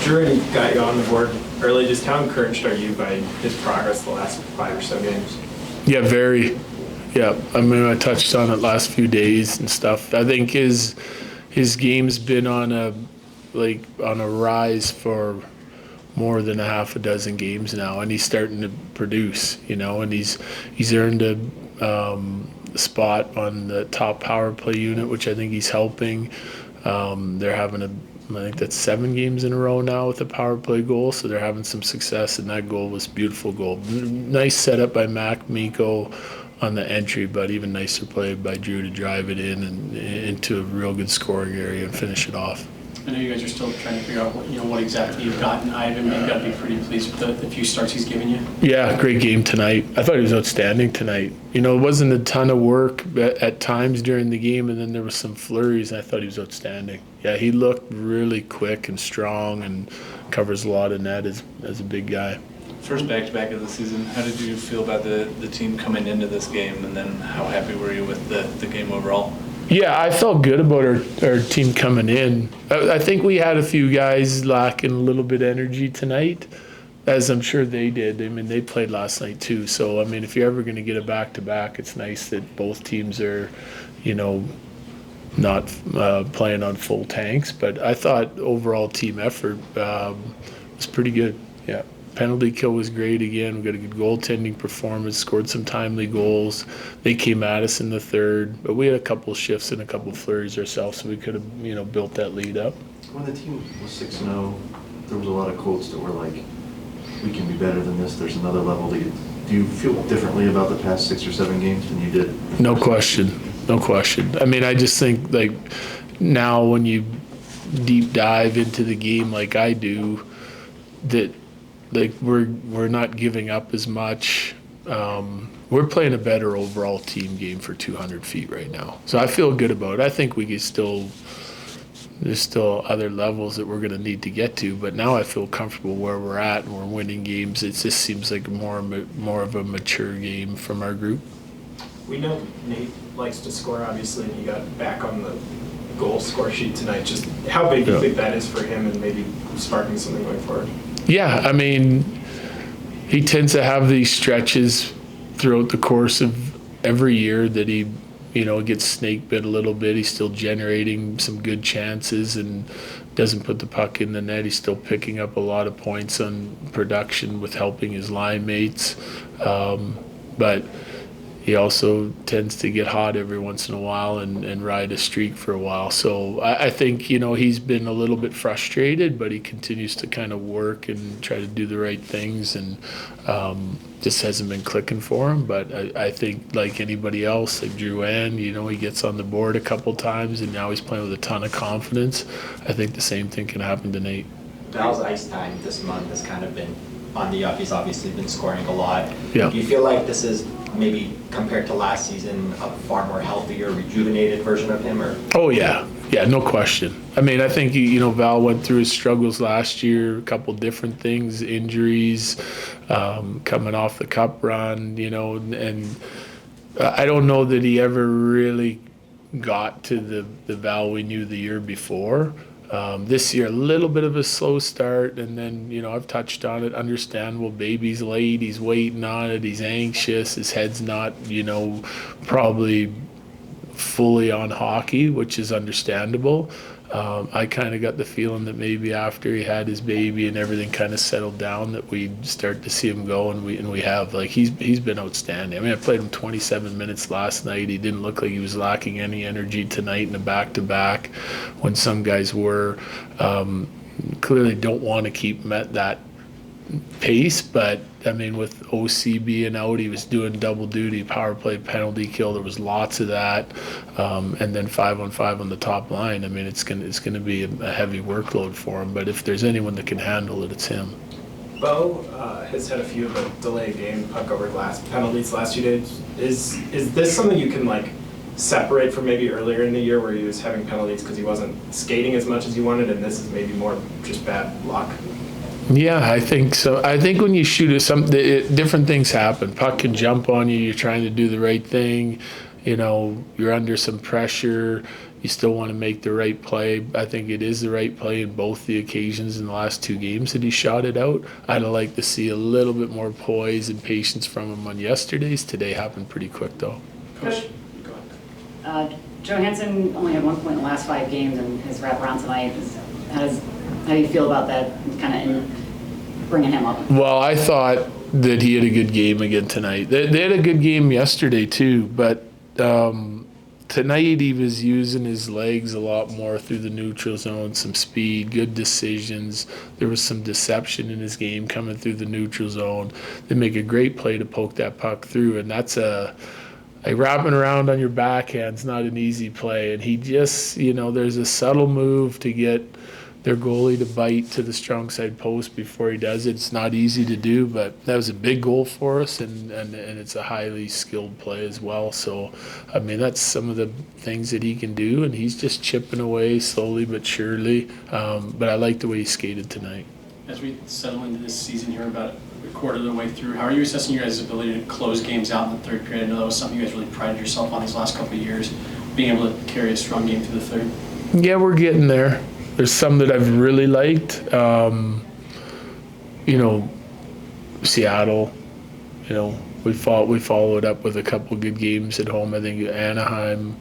Drouin got you on the board early. Just how encouraged are you by his progress the last 5 or so games? Yeah, very. Yeah, I mean, I touched on it last few days and stuff. I think his game's been on a rise for more than a half a dozen games now, and he's starting to produce. And he's earned a spot on the top power play unit, which I think he's helping. They're having I think that's 7 games in a row now with a power play goal, so they're having some success, and that goal was a beautiful goal. Nice setup by Mikko on the entry, but even nicer play by Drew to drive it in and into a real good scoring area and finish it off. I know you guys are still trying to figure out what exactly you've gotten out of him. You've got to be pretty pleased with the few starts he's given you. Yeah, great game tonight. I thought he was outstanding tonight. It wasn't a ton of work at times during the game, and then there was some flurries, and I thought he was outstanding. Yeah, he looked really quick and strong and covers a lot of net as a big guy. First back-to-back of the season, how did you feel about the team coming into this game, and then how happy were you with the game overall? Yeah, I felt good about our team coming in. I think we had a few guys lacking a little bit of energy tonight, as I'm sure they did. I mean, they played last night too. So, I mean, if you're ever going to get a back-to-back, it's nice that both teams are, not playing on full tanks. But I thought overall team effort was pretty good, yeah. Penalty kill was great again. We got a good goaltending performance, scored some timely goals. They came at us in the third, but we had a couple shifts and a couple flurries ourselves, so we could have, built that lead up. When the team was 6-0, there was a lot of quotes that were like, we can be better than this, there's another level to get. Do you feel differently about the past 6 or 7 games than you did? No question. I mean, I just think, now when you deep dive into the game like I do, that we're not giving up as much. We're playing a better overall team game for 200 feet right now. So I feel good about it. I think we can there's still other levels that we're going to need to get to, but now I feel comfortable where we're at and we're winning games. It just seems like more of a mature game from our group. We know Nate likes to score, obviously, and he got back on the goal score sheet tonight. Just how big do you think that is for him and maybe sparking something going forward? Yeah, I mean, he tends to have these stretches throughout the course of every year that he, gets snake bit a little bit. He's still generating some good chances and doesn't put the puck in the net. He's still picking up a lot of points on production with helping his line mates. But he also tends to get hot every once in a while and ride a streak for a while. So I think, he's been a little bit frustrated, but he continues to kind of work and try to do the right things, and just hasn't been clicking for him. But I think like anybody else, like Drouin, he gets on the board a couple times, and now he's playing with a ton of confidence. I think the same thing can happen to Nate. Val's ice time this month has kind of been on the up. He's obviously been scoring a lot. Yeah. Do you feel like this is maybe compared to last season a far more healthier, rejuvenated version of him? Or? Oh, yeah, no question. I mean, I think, Val went through his struggles last year, a couple different things, injuries, coming off the cup run, and I don't know that he ever really got to the Val we knew the year before. This year, a little bit of a slow start, and then, I've touched on it, understandable, baby's late, he's waiting on it, he's anxious, his head's not, probably fully on hockey, which is understandable. I kind of got the feeling that maybe after he had his baby and everything kind of settled down that we'd start to see him go, and we have. He's been outstanding. I mean, I played him 27 minutes last night. He didn't look like he was lacking any energy tonight in a back-to-back when some guys were. Clearly don't want to keep him at that pace, but I mean, with OC being out, he was doing double duty, power play, penalty kill. There was lots of that, and then 5-on-5 on the top line. I mean, it's gonna be a heavy workload for him. But if there's anyone that can handle it, it's him. Bo has had a few of the delayed game, puck over glass penalties last few days. Is this something you can separate from maybe earlier in the year where he was having penalties because he wasn't skating as much as he wanted, and this is maybe more just bad luck? Yeah, I think so. I think when you shoot at different things happen. Puck can jump on you. You're trying to do the right thing. You're under some pressure. you still want to make the right play. I think it is the right play in both the occasions in the last 2 games that he shot it out. I'd like to see a little bit more poise and patience from him on yesterday's. Today happened pretty quick though. Coach, go ahead. Johansson only had 1 point in the last 5 games and his wraparound tonight. How do you feel about that, kind of bringing him up? Well, I thought that he had a good game again tonight. They had a good game yesterday too, but tonight he was using his legs a lot more through the neutral zone, some speed, good decisions. There was some deception in his game coming through the neutral zone. They make a great play to poke that puck through, and that's like wrapping around on your backhand's not an easy play. And he just, there's a subtle move to get their goalie to bite to the strong side post before he does it. It's not easy to do, but that was a big goal for us, and it's a highly skilled play as well. So, I mean, that's some of the things that he can do, and he's just chipping away slowly but surely. But I like the way he skated tonight. As we settle into this season here, about a quarter of the way through, how are you assessing your guys' ability to close games out in the third period? I know that was something you guys really prided yourself on these last couple of years, being able to carry a strong game through the third. Yeah, we're getting there. There's some that I've really liked. Seattle, we followed up with a couple good games at home. I think Anaheim,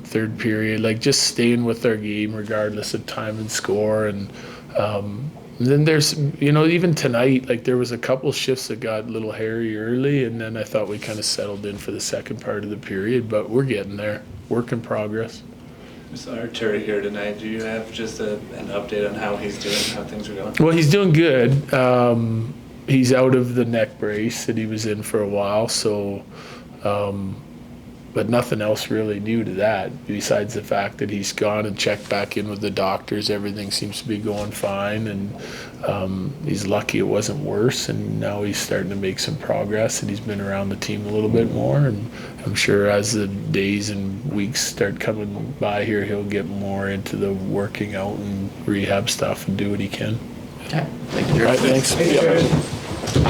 third period, like just staying with our game regardless of time and score. And then there's, even tonight, like there was a couple shifts that got a little hairy early, and then I thought we kind of settled in for the second part of the period, but we're getting there. Work in progress. We saw Artturi here tonight. Do you have just an update on how he's doing, how things are going? Well, he's doing good. He's out of the neck brace that he was in for a while, so but nothing else really new to that besides the fact that he's gone and checked back in with the doctors. Everything seems to be going fine, and he's lucky it wasn't worse, and now he's starting to make some progress, and he's been around the team a little bit more, and I'm sure as the days and weeks start coming by here, he'll get more into the working out and rehab stuff and do what he can. Okay, thank you. All right, thanks. Thank you.